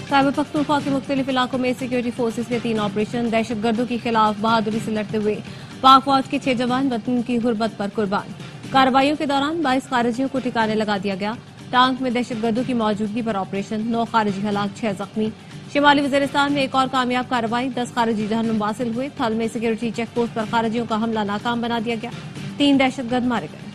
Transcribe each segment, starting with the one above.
खैबर पख्तूनख्वा के मुख्तलिफ इलाकों में सिक्योरिटी फोर्सेज के 3 ऑपरेशन। दहशत गर्दों के खिलाफ बहादुरी से लड़ते हुए पाक फौज के 6 जवान वतन की गुर्बत पर कुर्बान। कार्रवाइयों के दौरान 22 खारिजियों को ठिकाने लगा दिया गया। टांक में दहशत गर्दों की मौजूदगी पर ऑपरेशन। 9 खारिजी हलाक, 6 जख्मी। शिमाली वजीरिस्तान में एक और कामयाब कार्रवाई। 10 खारिजी जहन्नुम वासिल हुए। थल में सिक्योरिटी चेक पोस्ट पर खारिजियों का हमला नाकाम बना दिया गया। 3 दहशतगर्द मारे गए।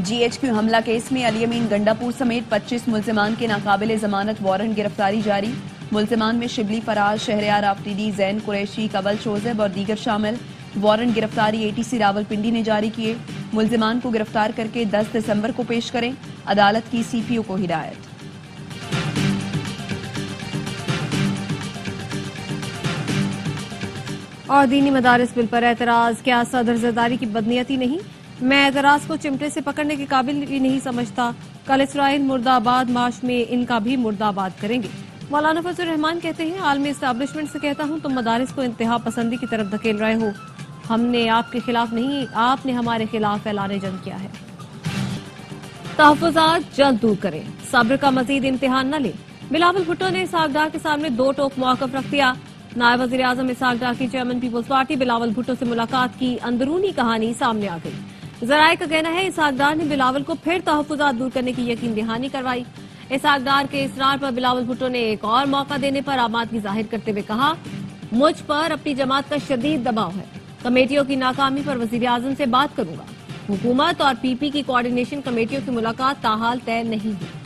GHQ हमला केस में अली अमीन गंडापुर समेत 25 मुल्जिमान के नाकाबिले जमानत वारंट गिरफ्तारी जारी। मुल्जिमान में शिबली फराज, शहरयार आफरीदी, जैन कुरैशी, कबल शोजेब और दीगर शामिल। वारंट गिरफ्तारी ATC रावलपिंडी ने जारी किए। मुल्जिमान को गिरफ्तार करके 10 दिसंबर को पेश करें, अदालत की CPO को हिदायत। और दीनी मदारिस बिल पर एतराज। क्या सदर जरदारी की बदनीयती नहीं? मैं एतराज को चिमटे से पकड़ने के काबिल भी नहीं समझता। कल इसराइल मुर्दाबाद मार्च में इनका भी मुर्दाबाद करेंगे। मौलाना फजल रहमान कहते हैं, आलमी एस्टैब्लिशमेंट से कहता हूं, तुम मदारिस को इंतहा पसंदी की तरफ धकेल रहे हो। हमने आपके खिलाफ नहीं, आपने हमारे खिलाफ ऐलान जंग किया है। तहफ़्फ़ुज़ात जल्द दूर करें, सब्र का मजीद इम्तिहान न ले। बिलावल भुट्टो ने इसहाक डार के सामने 2 टोक मौक़िफ़ रख दिया। नायब वज़ीर आज़म इसहाक डार की chairman Peoples Party Bilawal Bhutto से मुलाकात की अंदरूनी कहानी सामने आ गई। ज़राए का कहना है, इसहाक डार ने बिलावल को फिर तहफ़्फ़ुज़ात दूर करने की यकीन दहानी करवाई। इसहाक डार के इसरार पर बिलावल भुट्टो ने एक और मौका देने पर आमादगी जाहिर करते हुए कहा, मुझ पर अपनी जमात का शदीद दबाव है। कमेटियों की नाकामी पर वज़ीर आज़म से बात करूंगा। हुकूमत और PP की कोऑर्डिनेशन कमेटियों की मुलाकात ताहाल तय नहीं हुई।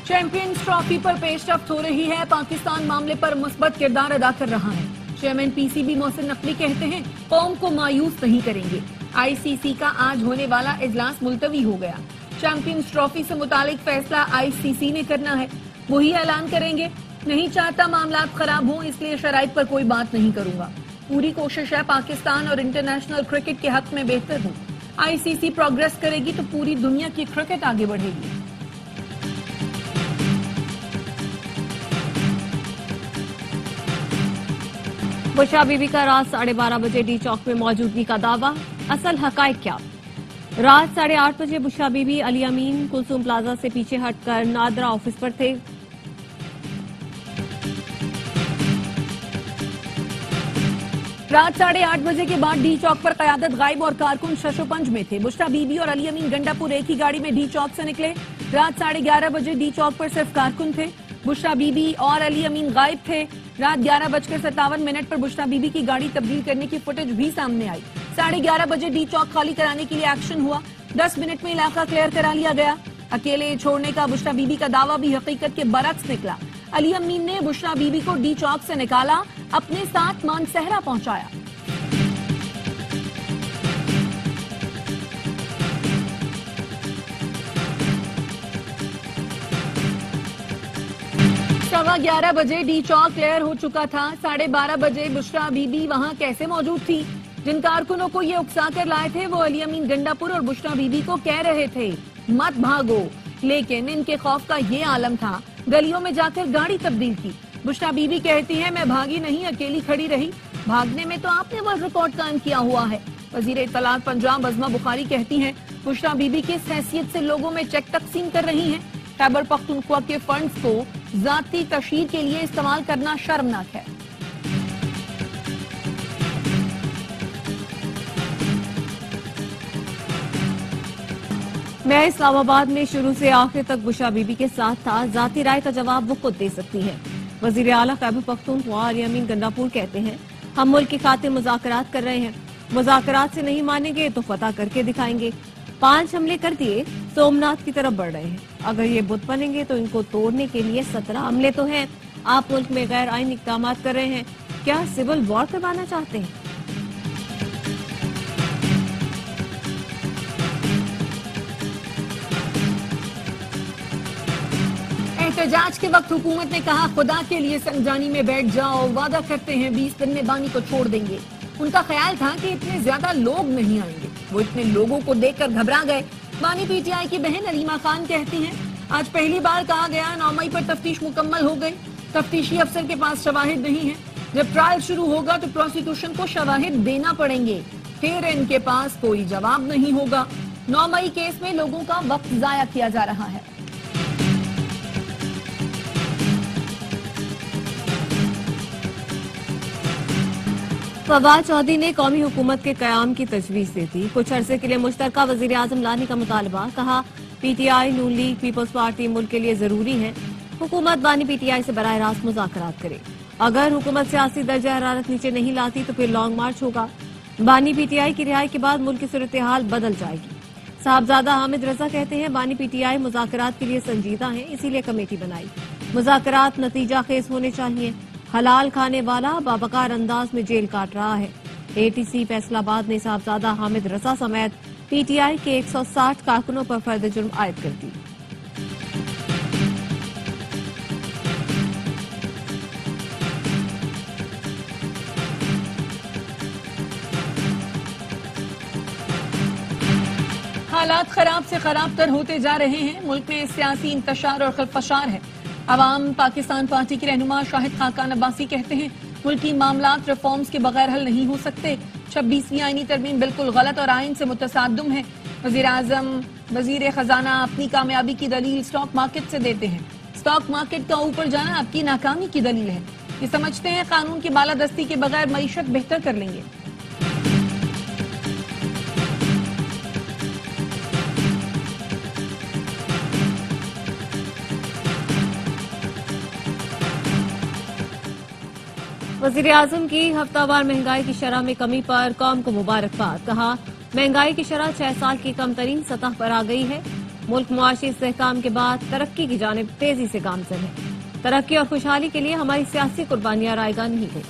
चैंपियंस ट्रॉफी पर पेशरफ्त हो रही है। पाकिस्तान मामले पर मुस्बत किरदार अदा कर रहा है। चेयरमैन PCB मोहसिन नकवी कहते हैं, कौम को मायूस नहीं करेंगे। ICC का आज होने वाला इजलास मुलतवी हो गया। चैंपियंस ट्रॉफी से मुतालिक फैसला ICC ने करना है, वही ऐलान करेंगे। नहीं चाहता मामलात खराब हों, इसलिए शराइत पर कोई बात नहीं करूंगा। पूरी कोशिश है पाकिस्तान और इंटरनेशनल क्रिकेट के हक में बेहतर हो। ICC प्रोग्रेस करेगी तो पूरी दुनिया की क्रिकेट आगे बढ़ेगी। बुशरा बीबी का रात 12:30 बजे डी चौक में मौजूदगी का दावा। असल हकायक क्या? रात 8:30 बजे बुशरा बीबी अली अमीन कुलसूम प्लाजा से पीछे हटकर नादरा ऑफिस पर थे। रात 8:30 बजे के बाद डी चौक पर क़यादत गायब और कारकुन शशोपंज में थे। बुशरा बीबी और अली अमीन गंडापुर एक ही गाड़ी में डी चौक से निकले। रात 11:30 बजे डी चौक पर सिर्फ कारकुन थे। बुशरा बीबी और अली अमीन गायब थे। रात 11:57 पर बुशरा बीबी की गाड़ी तब्दील करने की फुटेज भी सामने आई। 11:30 बजे डी चौक खाली कराने के लिए एक्शन हुआ। 10 मिनट में इलाका क्लियर करा लिया गया। अकेले छोड़ने का बुशरा बीबी का दावा भी हकीकत के बरक्स निकला। अली अमीन ने बुशरा बीबी को डी चौक से निकाला, अपने साथ मानसहरा पहुंचाया। सवा 11 बजे डी चौक क्लियर हो चुका था। 12:30 बजे बुशरा बीबी वहां कैसे मौजूद थी? जिन कारकुनों को ये उकसा कर लाए थे वो अली अमीन गंडापुर और बुशरा बीबी को कह रहे थे, मत भागो, लेकिन इनके खौफ का ये आलम था, गलियों में जाकर गाड़ी तब्दील की। बुशरा बीबी कहती है, मैं भागी नहीं, अकेली खड़ी रही। भागने में तो आपने वर्ल्ड रिकॉर्ड कायम किया हुआ है। वजीर इत्तलात पंजाब अज़मा बुखारी कहती हैं, बुशरा बीबी किस हैसियत से लोगों में चेक तकसीम कर रही हैं। खैबर पख्तूनख्वा के फंड्स को जाती तशहीर के लिए इस्तेमाल करना शर्मनाक है। मैं इस्लामाबाद में शुरू से आखिर तक बुशरा बीबी के साथ था। जाती राय का जवाब वो खुद दे सकती है। वजीर आला खैबर पख्तूनख्वा अली अमीन गंडापुर कहते हैं, हम मुल्क की खातिर मुज़ाकरात कर रहे हैं। मुज़ाकरात से नहीं मानेंगे तो फतह करके दिखाएंगे। 5 हमले कर दिए, सोमनाथ की तरफ बढ़ रहे हैं। अगर ये बुत बनेंगे तो इनको तोड़ने के लिए 17 हमले तो हैं। आप मुल्क में गैर आईनी इक़दाम कर रहे हैं। क्या सिविल वॉर करवाना चाहते हैं? एहतजाज के वक्त हुकूमत ने कहा, खुदा के लिए संगजानी में बैठ जाओ, वादा करते हैं 20 दिन में बानी को छोड़ देंगे। ان کا خیال تھا کہ اتنے زیادہ لوگ نہیں آئیں گے، وہ اتنے لوگوں کو دیکھ کر گھبرا گئے۔ بانی پی ٹی آئی کی بہن علیمہ خان کہتی ہیں آج پہلی بار کہا گیا 9 مئی پر تفتیش مکمل ہو گئی، تفتیشی افسر کے پاس شواہد نہیں ہیں، جب ٹرائل شروع ہوگا تو پروسیکیوشن کو شواہد دینا پڑیں گے، پھر ان کے پاس کوئی جواب نہیں ہوگا۔ 9 مئی کیس میں لوگوں کا وقت ضائع کیا جا رہا ہے۔ فواد چودھری نے قومی حکومت کے قیام کی تجویز دی تھی، کچھ عرصے کے لیے مشترکہ وزیر اعظم لانے کا مطالبہ، کہا پی ٹی آئی نون لیگ پیپلز پارٹی ملک کے لیے ضروری ہے، حکومت بانی پی ٹی آئی سے براہ راست مذاکرات کرے، اگر حکومت سیاسی درجہ حرارت نیچے نہیں لاتی تو پھر لانگ مارچ ہوگا، بانی پی ٹی آئی کی رہائی کے بعد ملک کی صورتحال بدل جائے گی۔ صاحبزادہ حامد رضا کہتے ہیں بانی پی ٹی آئی مذاکرات کے لیے سنجیدہ ہیں، اسی لیے کمیٹی بنائی، مذاکرات نتیجہ خیز ہونے چاہیے، حلال کھانے والا باوقار انداز میں جیل کاٹ رہا ہے۔ اے ٹی سی فیصل آباد نے صاحبزادہ حامد رضا سمیت پی ٹی آئی کے 160 کارکنوں پر فرد جرم عائد کر دی۔ حالات خراب سے خراب تر ہوتے جا رہے ہیں، ملک میں سیاسی انتشار اور خلفشار ہے۔ عوام پاکستان پارٹی کے رہنما شاہد خاقان عباسی کہتے ہیں ملکی معاملات ریفارمز کے بغیر حل نہیں ہو سکتے، 26ویں آئینی ترمیم بالکل غلط اور آئین سے متصادم ہے۔ وزیر اعظم وزیر خزانہ اپنی کامیابی کی دلیل سٹاک مارکیٹ سے دیتے ہیں، سٹاک مارکیٹ کا اوپر جانا آپ کی ناکامی کی دلیل ہے، یہ سمجھتے ہیں قانون کی بالادستی کے بغیر معیشت بہتر کر لیں گے۔ وزیر اعظم کی ہفتہ وار مہنگائی کی شرح میں کمی پر قوم کو مبارکباد، کہا مہنگائی کی شرح 6 سال کی کم ترین سطح پر آ گئی ہے، ملک معاشی استحکام کے بعد ترقی کی جانب تیزی سے گامزن ہے، ترقی اور خوشحالی کے لیے ہماری سیاسی قربانیاں رائیگاں نہیں گئی۔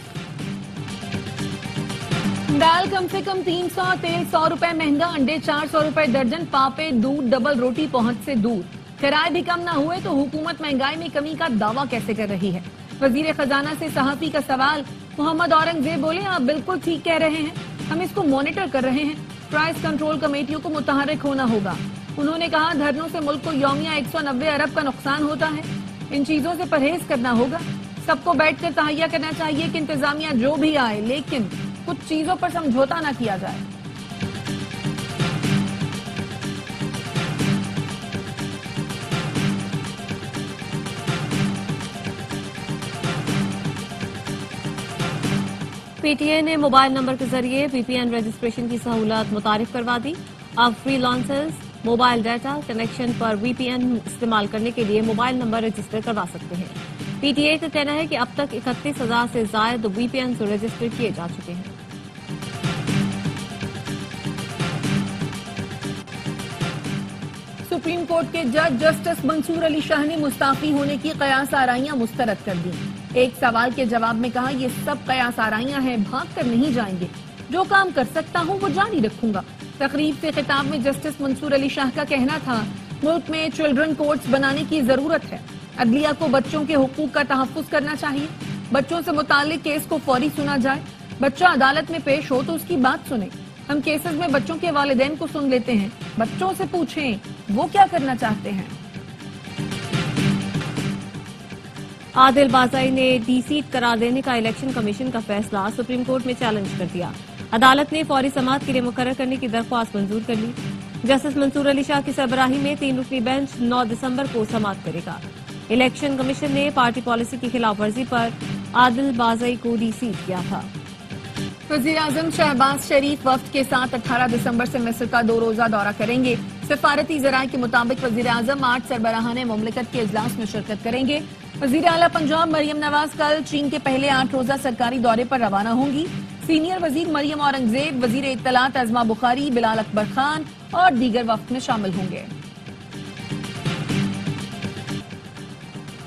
دال کم سے کم 300، تیل 100 روپے مہنگا، انڈے 400 روپے درجن، پاپے دودھ ڈبل روٹی پہنچ سے دور، کرائے بھی کم نہ ہوئے تو حکومت مہنگائی میں کمی کا دعویٰ کیسے کر رہی ہے؟ وزیر خزانہ سے صحافی کا سوال، محمد اورنگزیب بولے آپ بالکل ٹھیک کہہ رہے ہیں، ہم اس کو مانیٹر کر رہے ہیں، پرائس کنٹرول کمیٹیوں کو متحرک ہونا ہوگا۔ انہوں نے کہا دھرنوں سے ملک کو یومیہ 190 ارب کا نقصان ہوتا ہے، ان چیزوں سے پرہیز کرنا ہوگا، سب کو بیٹھ کر تہیہ کرنا چاہیے کہ انتظامیہ جو بھی آئے لیکن کچھ چیزوں پر سمجھوتا نہ کیا جائے۔ پی ٹی اے نے موبائل نمبر کے ذریعے وی پی این رجسٹریشن کی سہولت متعارف کروا دی، اب freelancers mobile data connection پر وی پی این استعمال کرنے کے لیے موبائل نمبر رجسٹر کروا سکتے ہیں۔ پی ٹی اے کا کہنا ہے کہ اب تک 31,000 سے زائد وی پی این رجسٹر کیے جا چکے ہیں۔ سپریم کورٹ کے جج جسٹس منصور علی شاہ نے مستعفی ہونے کی قیاس آرائیاں مسترد کر دی، ایک سوال کے جواب میں کہا یہ سب قیاس آرائیاں ہیں، بھاگ کر نہیں جائیں گے، جو کام کر سکتا ہوں وہ جاری رکھوں گا۔ تقریب سے خطاب میں جسٹس منصور علی شاہ کا کہنا تھا ملک میں چلڈرن کورٹس بنانے کی ضرورت ہے، عدلیہ کو بچوں کے حقوق کا تحفظ کرنا چاہیے، بچوں سے متعلق کیس کو فوری سنا جائے، بچہ عدالت میں پیش ہو تو اس کی بات سنیں، ہم کیسز میں بچوں کے والدین کو سن لیتے ہیں، بچوں سے پوچھیں وہ کیا کرنا چاہتے ہیں۔ عادل بازائی نے ڈی سیٹ قرار دینے کا الیکشن کمیشن کا فیصلہ سپریم کورٹ میں چیلنج کر دیا، عدالت نے فوری سماعت کے لیے مقرر کرنے کی درخواست منظور کر لی۔ جسٹس منصور علی شاہ کی سربراہی میں 3 رکنی بینچ 9 دسمبر کو سماعت کرے گا۔ الیکشن کمیشن نے پارٹی پالیسی کی خلاف ورزی پر عادل بازائی کو ڈی سیٹ کیا تھا۔ وزیر اعظم شہباز شریف وفد کے ساتھ 18 دسمبر سے مصر کا 2 روزہ دورہ کریں گے۔ سفارتی ذرائع کے مطابق وزیر اعظم 8 سربراہان مملکت کے اجلاس میں شرکت کریں گے۔ وزیر اعلیٰ پنجاب مریم نواز کل چین کے پہلے 8 روزہ سرکاری دورے پر روانہ ہوں گی۔ سینئر وزیر مریم اورنگزیب، وزیر اطلاعات ازما بخاری، بلال اکبر خان اور دیگر وفد میں شامل ہوں گے۔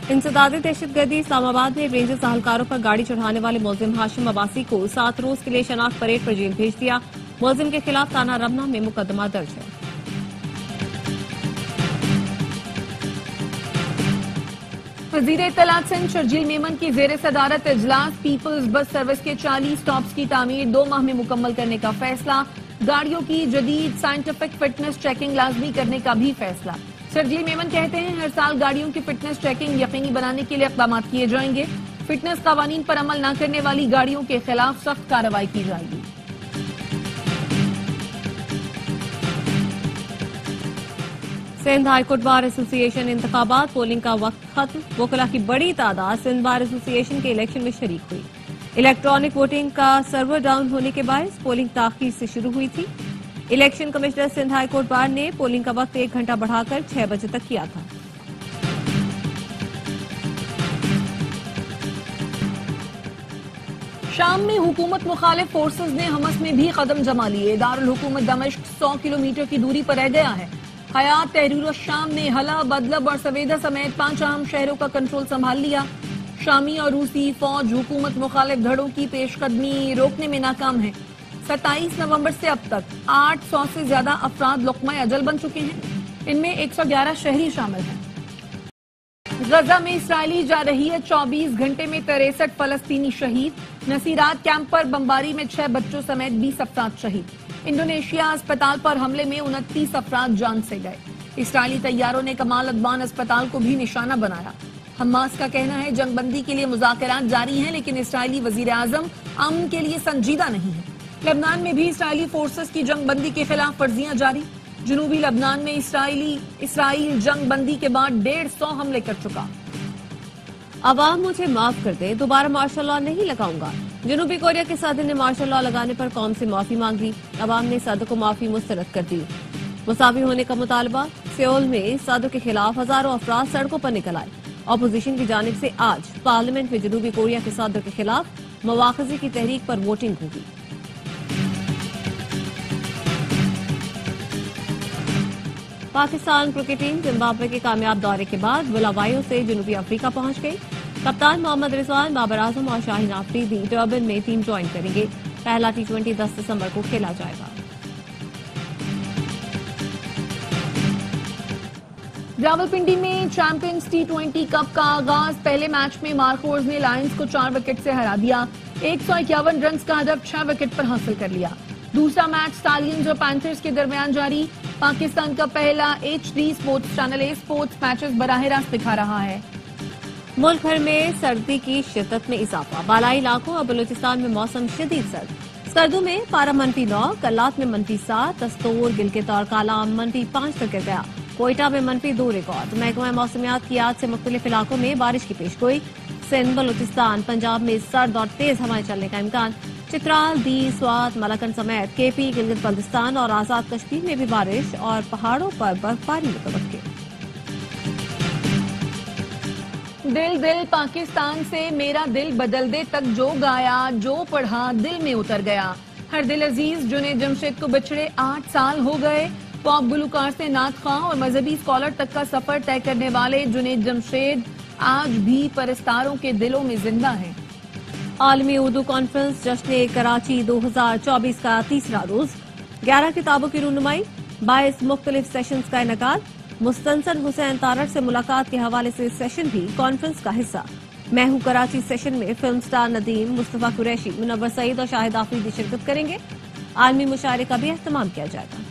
انسداد دہشت گردی اسلام آباد میں رینجرز اہلکاروں پر گاڑی چڑھانے والے ملزم ہاشم عباسی کو 7 روز کے لیے شناخت پریڈ پر جیل بھیج دیا، ملزم کے خلاف تھانہ رمنا میں مقدمہ درج ہے۔ वजीर इत्तलात सिंध शर्जील मेमन की जेर सदारत इजलास। पीपल्स बस सर्विस के 40 स्टॉप्स की तामीर 2 माह में मुकम्मल करने का फैसला। गाड़ियों की जदीद साइंटिफिक फिटनेस चेकिंग लाजमी करने का भी फैसला। शर्जील मेमन कहते हैं हर साल गाड़ियों की फिटनेस चेकिंग यकीनी बनाने के लिए इक़दाम किए जाएंगे। फिटनेस कावानीन पर अमल न करने वाली गाड़ियों के खिलाफ सख्त कार्रवाई की जाएगी। सिंध हाईकोर्ट बार एसोसिएशन इंतखाबात, पोलिंग का वक्त खत्म। वकला की बड़ी तादाद सिंध बार एसोसिएशन के इलेक्शन में शरीक हुई। इलेक्ट्रॉनिक वोटिंग का सर्वर डाउन होने के बायस पोलिंग ताखीर से शुरू हुई थी। Election commissioner Sindh high court bar ने पोलिंग का वक्त 1 घंटा बढ़ाकर 6 बजे तक किया था। शाम में हुकूमत मुखालिफ फोर्सेज ने हमस में भी कदम जमा लिए। दारुल हुकूमत दमिश्क 100 किलोमीटर की दूरी पर रह गया है। हयात तहरीर शाम ने हला, बदलब और सवेदा समेत 5 अहम शहरों का कंट्रोल संभाल लिया। शामी और रूसी फौज हुकूमत मुखालिफ धड़ों की पेशकदमी रोकने में नाकाम है। 27 नवंबर से अब तक 800 से ज्यादा अफराद लुक़्मा अजल बन चुके हैं। इनमें 111 शहरी शामिल हैं। गजा में इसराइली जा रही है 24 घंटे में 63 फलस्तीनी शहीद। नसीरात कैंप पर बमबारी में 6 बच्चों समेत 20 अफराद शहीद। इंडोनेशिया अस्पताल पर हमले में 29 अफराद जान से गए। इसराइली तैयारों ने कमाल अदवान अस्पताल को भी निशाना बनाया। हमास का कहना है जंगबंदी के लिए मुज़ाकरात जारी हैं, लेकिन इसराइली वजीर आजम अमन के लिए संजीदा नहीं है। लबनान में भी इसराइली फोर्सेस की जंगबंदी के खिलाफ वर्जियां जारी। जनूबी लबनान में इसराइल जंगबंदी के बाद 150 हमले कर चुका। अवाम मुझे माफ कर दे, दोबारा मार्शल लॉ नहीं लगाऊंगा। जनूबी कोरिया के सदर ने मार्शल लॉ लगाने पर कौम से माफी मांग ली। अवाम ने सदर को माफी मुस्तरद कर दी। मुसावी होने का मुतालबा। सियोल में सदर के खिलाफ हजारों अफराद सड़कों पर निकल आए। अपोजिशन की जानिब से आज पार्लियामेंट में जनूबी कोरिया के सदर के खिलाफ मवाख़ज़े की तहरीक पर वोटिंग होगी। पाकिस्तान क्रिकेट टीम जिम्बाब्वे के कामयाब दौरे के बाद बुलावाइयों से जनूबी अफ्रीका पहुंच गई। कप्तान मोहम्मद रिजवान, बाबर आजम और शाहीन आफरीदी डर्बन में टीम ज्वाइन करेंगे। पहला T20 10 दिसंबर को खेला जाएगा। रावलपिंडी में चैंपियंस T20 कप का आगाज। पहले मैच में मार्कोर्स ने लायंस को 4 विकेट से हरा दिया। 151 रन का हदफ 6 विकेट पर हासिल कर लिया। दूसरा मैच स्टालियंस और पैंथर्स के दरमियान जारी। पाकिस्तान का पहला HD sports channel A sports matches बराह रास्त दिखा रहा है। मुल्क भर में सर्दी की शिद्दत में इजाफा। बालाई इलाकों और बलूचिस्तान में मौसम शदीद सर्द। स्कर्दू में पारा -9, कल्लात में -7, दस्तूर, गिलगित और कालाम -5 तक गिर गया। कोयटा में -2 रिकॉर्ड। महकमा मौसमियात की आज से मुख्तलिफ इलाकों में बारिश की पेशगोई। सिंध, बलूचिस्तान, पंजाब में सर्द और तेज हवाएं चलने का इम्कान। चित्राल, दी, स्वात, मलकन समेत KP, गिलगित बल्तिस्तान और आजाद कश्मीर में भी बारिश और पहाड़ों पर बर्फबारी मुतवक्किल। दिल दिल पाकिस्तान से मेरा दिल बदल दे तक जो गाया, जो पढ़ा दिल में उतर गया। हर दिल अजीज जुनैद जमशेद को बिछड़े 8 साल हो गए। पॉप गुलकार से नात खां और मजहबी स्कॉलर तक का सफर तय करने वाले जुनैद जमशेद आज भी परस्तारों के दिलों में जिंदा हैं। आलमी उर्दू कॉन्फ्रेंस जश्न कराची 2024 का तीसरा रोज। 11 किताबों की रूनुमाई, 22 मुख्तलिफ सेशंस का इनेकाद। मुस्तंसन हुसैन तारड़ से मुलाकात के हवाले से सेशन भी कॉन्फ्रेंस का हिस्सा। मैं हूं कराची सेशन में फिल्म स्टार नदीम, मुस्तफा कुरैशी, मुनव्वर सईद और शाहिद आफरीदी शिरकत करेंगे। आलमी मुशायरे का भी एहतमाम किया जाएगा।